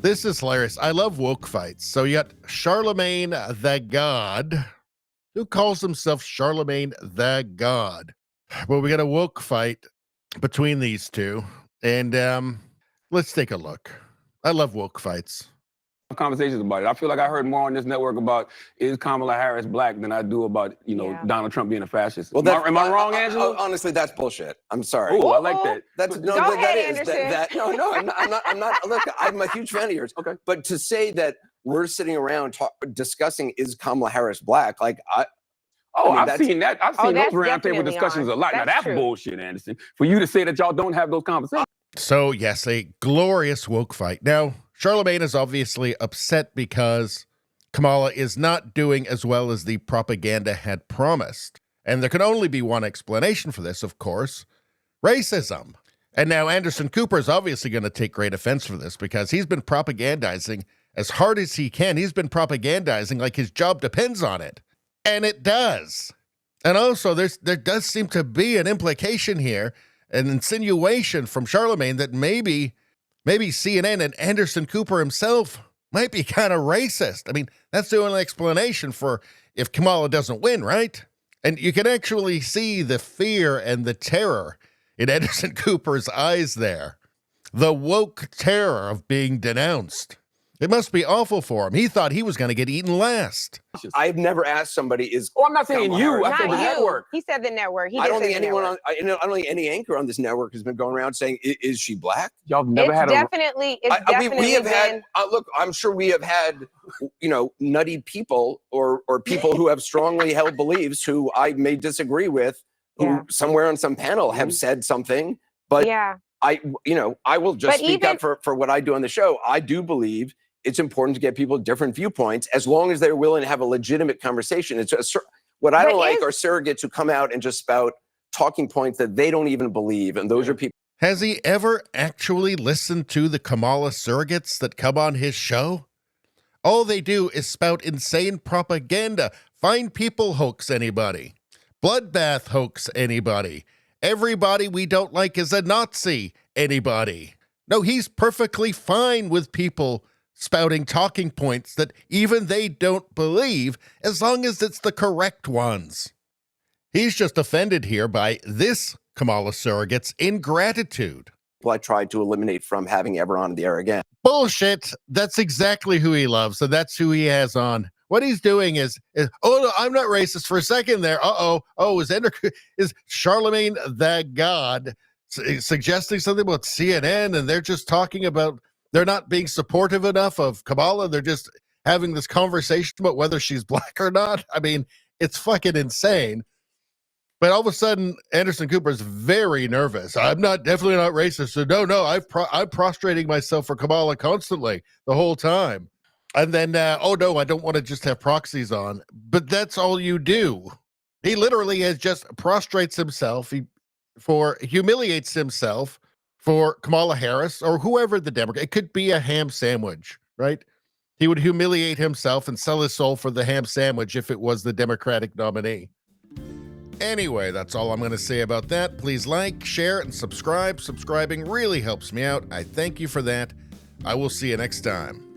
This is hilarious. I love woke fights. So you got Charlamagne the God. Who calls himself Charlamagne the God? Well, we got a woke fight between these two. And let's take a look. I love woke fights. Conversations about it. I feel like I heard more on this network about is Kamala Harris black than I do about, Donald Trump being a fascist. Well, am I wrong, Angela? Honestly, that's bullshit. I'm sorry. Oh, I like that. That's no, Go that ahead, is that. No, I'm not. Look, I'm a huge fan of yours. Okay. But to say that we're sitting around discussing is Kamala Harris black, like I've seen that. I've seen those that's roundtable definitely discussions a lot. Now That's that's true. bullshit, Anderson. For you to say that y'all don't have those conversations. So, yes, a glorious woke fight. Now, Charlamagne is obviously upset because Kamala is not doing as well as the propaganda had promised. And there can only be one explanation for this, of course, racism. And now Anderson Cooper is obviously going to take great offense for this because he's been propagandizing as hard as he can. He's been propagandizing like his job depends on it. And it does. And also, there does seem to be an implication here, an insinuation from Charlamagne that maybe CNN and Anderson Cooper himself might be kind of racist. I mean, that's the only explanation for if Kamala doesn't win, right? And you can actually see the fear and the terror in Anderson Cooper's eyes there. The woke terror of being denounced. It must be awful for him. He thought he was going to get eaten last. I've never asked somebody I'm not saying you. I said the network. He said the network. I don't think anyone I don't think any anchor on this network has been going around saying, "Is she black?" Y'all never had definitely. We have had. Look, I'm sure we have had, nutty people or people who have strongly held beliefs who I may disagree with, who somewhere on some panel have said something. But I will just speak up for what I do on the show. I do believe it's important to get people different viewpoints as long as they're willing to have a legitimate conversation. What I don't like are surrogates who come out and just spout talking points that they don't even believe. And those are people. Has he ever actually listened to the Kamala surrogates that come on his show? All they do is spout insane propaganda. Find people hoax anybody. Bloodbath hoax anybody. Everybody we don't like is a Nazi anybody. No, he's perfectly fine with people spouting talking points that even they don't believe, as long as it's the correct ones. He's just offended here by this Kamala surrogate's ingratitude. I tried to eliminate from having ever on the air again. Bullshit. That's exactly who he loves, and that's who he has on. What he's doing is oh, no, I'm not racist for a second there. Oh, is Charlamagne the God suggesting something about CNN, and they're just talking about they're not being supportive enough of Kamala. They're just having this conversation about whether she's black or not. I mean, it's fucking insane. But all of a sudden, Anderson Cooper's very nervous. I'm definitely not racist. So no, I'm prostrating myself for Kamala constantly the whole time. And then, oh no, I don't want to just have proxies on. But that's all you do. He literally has just prostrates himself. He humiliates himself for Kamala Harris or whoever the Democrat. It could be a ham sandwich, right? He would humiliate himself and sell his soul for the ham sandwich if it was the Democratic nominee. Anyway, that's all I'm going to say about that. Please like, share, and subscribe. Subscribing really helps me out. I thank you for that. I will see you next time.